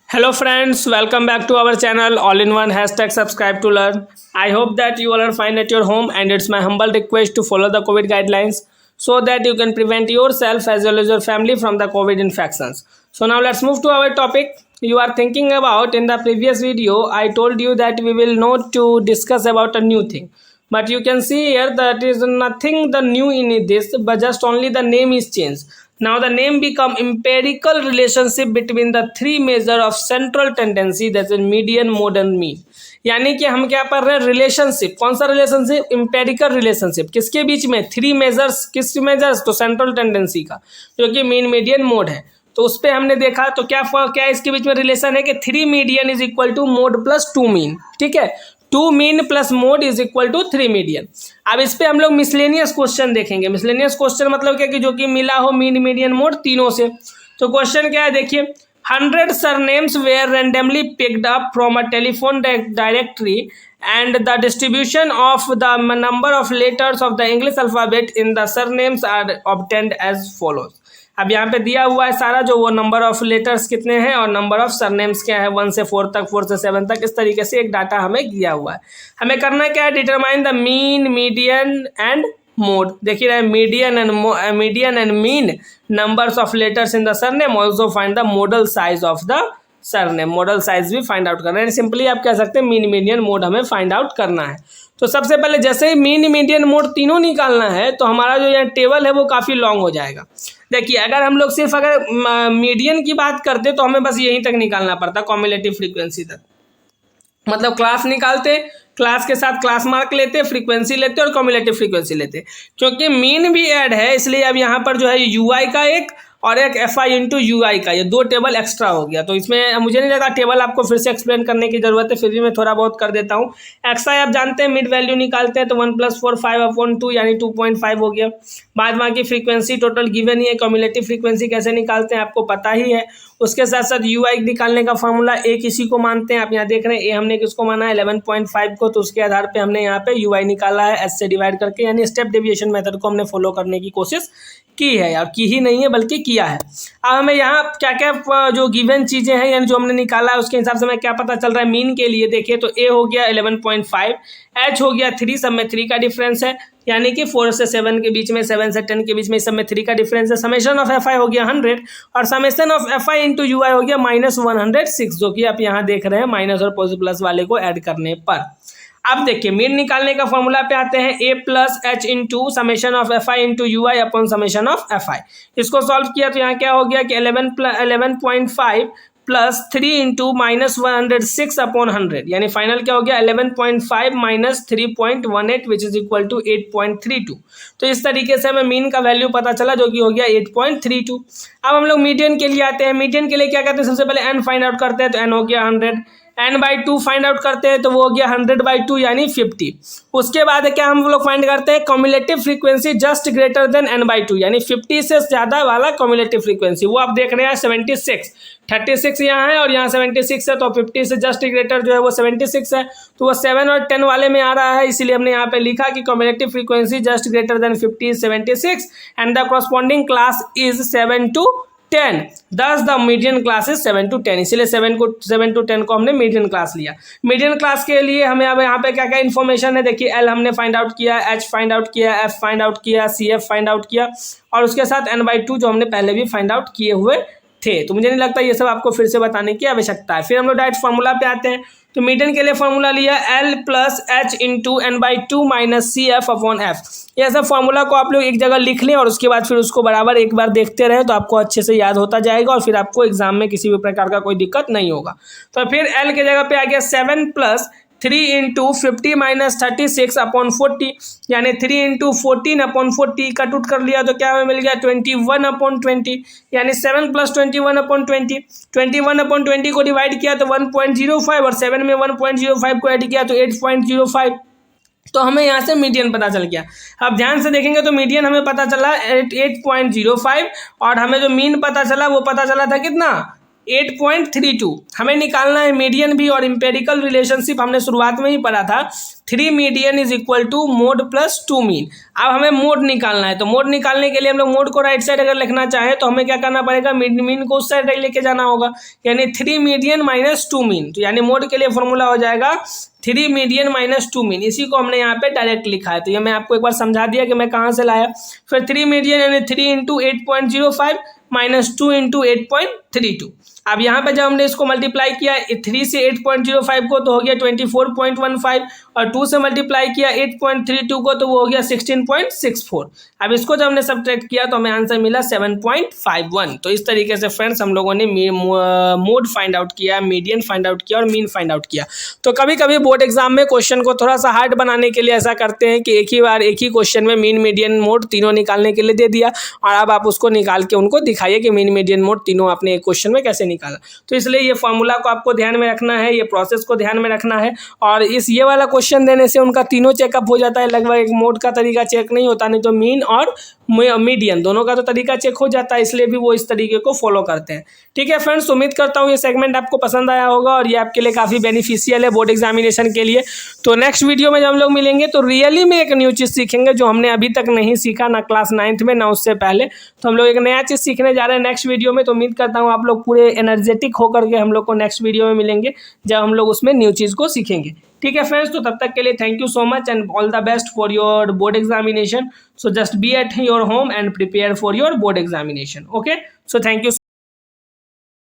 Hello friends, welcome back to our channel all in one hashtag subscribe to learn. I hope that you all are fine at your home and it's my humble request to follow the COVID guidelines so that you can prevent yourself as well as your family from the COVID infections. So now let's move to our topic. You are thinking about in the previous video I told you that we will not to discuss about a new thing. But you can see here that is nothing the new in this but just only the name is changed. Now the name become empirical relationship between the three measure of central tendency that is median mode and mean. यानी कि हम क्या पढ़ रहे हैं relationship, कौन सा relationship, empirical relationship, किसके बीच में, थ्री मेजर्स, किस मेजर्स, तो सेंट्रल टेंडेंसी का जो कि मीन मीडियन मोड है। तो उस पर हमने देखा तो क्या इसके बीच में रिलेशन है कि three median is equal to mode plus two mean. ठीक है, two mean plus mode is equal to three median. अब इस पे हम लोग मिसलेनियस क्वेश्चन देखेंगे। मिसलेनियस क्वेश्चन मतलब क्या कि जो कि मिला हो मीन मीडियन मोड तीनों से। तो क्वेश्चन क्या है देखिए, 100 surnames were randomly picked up from a telephone directory and the distribution of the number of letters of the English alphabet in the surnames are obtained as follows। अब यहाँ पे दिया हुआ है सारा जो वो नंबर ऑफ लेटर्स कितने हैं और नंबर ऑफ सरनेम्स क्या है, 1 से 4 तक, 4 से 7 तक, इस तरीके से एक डाटा हमें दिया हुआ है। हमें करना क्या है, determine the mean median and mode. देखिए रहे median and mean numbers of letters in the surname, also find the model size of the surname. Model size भी फाइंड आउट करना है। सिंपली आप कह सकते हैं मीन मीडियन मोड हमें फाइंड आउट करना है। तो सबसे पहले जैसे ही मीन मीडियन मोड तीनों निकालना है तो हमारा जो यहाँ टेबल है वो काफ़ी लॉन्ग हो जाएगा। देखिए अगर हम लोग सिर्फ अगर मीडियन की बात करते तो हमें बस यहीं तक निकालना पड़ता, कॉम्युलेटिव फ्रीक्वेंसी तक। मतलब क्लास निकालते, क्लास के साथ क्लास मार्क लेते, फ्रीक्वेंसी लेते और कॉम्युलेटिव फ्रीक्वेंसी लेते। क्योंकि मीन भी ऐड है इसलिए अब यहाँ पर जो है यूआई का एक और एक एफ आई इंटू यू आई का, ये दो टेबल एक्स्ट्रा हो गया। तो इसमें मुझे नहीं लगा टेबल आपको फिर से एक्सप्लेन करने की जरूरत है, फिर भी मैं थोड़ा बहुत कर देता हूँ। एक्स आई आप जानते हैं मिड वैल्यू निकालते हैं तो 1 + 4 5/2 यानी 2.5 हो गया। बाद बाकी फ्रीक्वेंसी टोटल गिवन ही है, कम्युलेटिव फ्रीक्वेंसी कैसे निकालते हैं आपको पता ही है। उसके साथ साथ यू आई निकालने का फॉर्मूला ए किसी को मानते हैं, आप यहाँ देख रहे हैं ए हमने किसको माना है 11.5 को, तो उसके आधार पे हमने यहाँ पे यू आई निकाला है एस से डिवाइड करके, यानी स्टेप डेविएशन मेथड को हमने फॉलो करने की कोशिश की है, और की ही नहीं है बल्कि किया है। अब हमें यहाँ क्या क्या जो गिवन चीज़ें हैं यानी जो हमने निकाला है उसके हिसाब से हमें क्या पता चल रहा है मीन के लिए। देखिए तो ए हो गया 11.5, एच हो गया 3, सब में 3 का डिफरेंस है, यानी कि 4 से 7 के बीच में, 7 से 10 के बीच में, इस सब में 3 का डिफरेंस है। समेशन ऑफ एफ आई हो गया 100 और summation of F I into U I हो गया -106, जो कि आप यहाँ देख रहे हैं माइनस और प्लस वाले को ऐड करने पर। अब देखिए मीन निकालने का फॉर्मूला पे आते हैं, A plus H into summation of F I into U I upon summation of F I. इसको सॉल्व किया तो यहाँ क्या हो गया कि 11.5 प्लस 3 इंटू -106 अपॉन 100, यानी फाइनल क्या हो गया 11.5 minus 3.18 which is equal to 8.32। तो इस तरीके से हमें मीन का वैल्यू पता चला जो कि हो गया 8.32। अब हम लोग मीडियन के लिए आते हैं। मीडियन के लिए क्या करते हैं, सबसे पहले एन फाइंड आउट करते हैं, तो एन हो गया 100। n/2 फाइंड आउट करते हैं तो वो हो गया 100/2 यानी 50। उसके बाद क्या हम लोग फाइंड करते हैं, cumulative frequency just greater than n/2 यानी 50 से ज़्यादा वाला कम्युलेटिव फ्रीक्वेंसी। वो आप देख रहे हैं 76, 36 यहाँ है और यहाँ 76 है, तो 50 से जस्ट ग्रेटर जो है वो 76 है, तो वो 7 और 10 वाले में आ रहा है। इसीलिए हमने यहाँ पे लिखा कि cumulative frequency just greater than 50 is 76 and the corresponding class is 7 to 10, दस the median class is 7 to 10, इसीलिए 7 to 10 को हमने मीडियन क्लास लिया। मीडियन क्लास के लिए हमें अब यहाँ पे क्या क्या इन्फॉर्मेशन है, देखिए एल हमने फाइंड आउट किया, एच फाइंड आउट किया, एफ फाइंड आउट किया, सी एफ फाइंड आउट किया और उसके साथ n/2 जो हमने पहले भी फाइंड आउट किए हुए थे। तो मुझे नहीं लगता ये सब आपको फिर से बताने की आवश्यकता है। फिर हम लोग डायरेक्ट फार्मूला पे आते हैं। तो मीडियन के लिए फार्मूला लिया L plus H into n/2 minus C F upon F. ये सब फार्मूला को आप लोग एक जगह लिख लें और उसके बाद फिर उसको बराबर एक बार देखते रहे तो आपको अच्छे से याद होता जाएगा और फिर आपको एग्जाम में किसी भी प्रकार का कोई दिक्कत नहीं होगा। तो फिर L के जगह पे आ गया 7 प्लस 3 इंटू 50 माइनस 36 अपॉन 40, यानी 3 इंटू 14 अपॉन 40 कट आउट कर लिया तो क्या हमें मिल गया 21 अपॉन 20, यानी 7 प्लस 21 अपॉन 20। 21 अपॉन 20 को डिवाइड किया तो 1.05 और 7 में 1.05 को ऐड किया तो 8.05। तो हमें यहाँ से मीडियन पता चल गया। अब ध्यान से देखेंगे तो मीडियन हमें पता चला 8.05 और हमें जो मीन पता चला वो पता चला था कितना 8.32। हमें निकालना है मीडियन भी, और इंपेरिकल रिलेशनशिप हमने शुरुआत में ही पढ़ा था 3 median is equal to mode plus 2 mean. अब हमें मोड निकालना है, तो मोड निकालने के लिए हम लोग मोड को राइट साइड अगर लिखना चाहें तो हमें क्या करना पड़ेगा, मीन को उस साइड लेके जाना होगा, यानी 3 मीडियन माइनस 2 मीन। तो यानी मोड के लिए फॉर्मूला हो जाएगा 3 मीडियन माइनस 2 मीन। इसी को हमने यहाँ पे डायरेक्ट लिखा है, तो ये मैं आपको एक बार समझा दिया कि मैं कहाँ से लाया। फिर 3 मीडियन यानी 3 इंटू 8.05 माइनस 2 इंटू 8.32। अब यहाँ पे जब हमने इसको मल्टीप्लाई किया 3 से 8.05 को तो हो गया 24.15, और 2 से मल्टीप्लाई किया 8.32 को तो वो हो गया 16.64। अब इसको जब हमने सब्ट्रैक्ट किया तो हमें आंसर मिला 7.51। तो इस तरीके से फ्रेंड्स हम लोगों ने मोड फाइंड आउट किया, मीडियन फाइंड आउट किया और मीन फाइंड आउट किया। तो कभी कभी बोर्ड एग्जाम में क्वेश्चन को थोड़ा सा हार्ड बनाने के लिए ऐसा करते हैं कि एक ही बार एक ही क्वेश्चन में मीन मीडियन मोड तीनों निकालने के लिए दे दिया, और अब आप उसको निकाल के उनको दिखाइए कि मीन मीडियन मोड तीनों आपने एक क्वेश्चन में कैसे निकाला। तो इसलिए ये फॉर्मूला को आपको ध्यान में रखना है, ये प्रोसेस को ध्यान में रखना है, और ये वाला क्वेश्चन देने से उनका तीनों चेकअप हो जाता है। लगभग एक मोड का तरीका चेक नहीं होता, नहीं तो मीन और मीडियन दोनों का तो तरीका चेक हो जाता है, इसलिए भी वो इस तरीके को फॉलो करते हैं। ठीक है फ्रेंड्स, उम्मीद करता हूँ ये सेगमेंट आपको पसंद आया होगा और ये आपके लिए काफ़ी बेनिफिशियल है बोर्ड एग्जामिनेशन के लिए। तो नेक्स्ट वीडियो में जब हम लोग मिलेंगे तो रियली में एक न्यू चीज़ सीखेंगे जो हमने अभी तक नहीं सीखा, ना क्लास 9th में ना उससे पहले। तो हम लोग एक नया चीज़ सीखने जा रहे हैं नेक्स्ट वीडियो में। तो उम्मीद करता हूँ आप लोग पूरे एनर्जेटिक होकर के हम लोग को नेक्स्ट वीडियो में मिलेंगे जब हम लोग उसमें न्यू चीज़ को सीखेंगे। ठीक है फ्रेंड्स, तो तब तक के लिए thank you so much and all the best for your board examination. So just be at your home and prepare for your board examination. Okay, so thank you.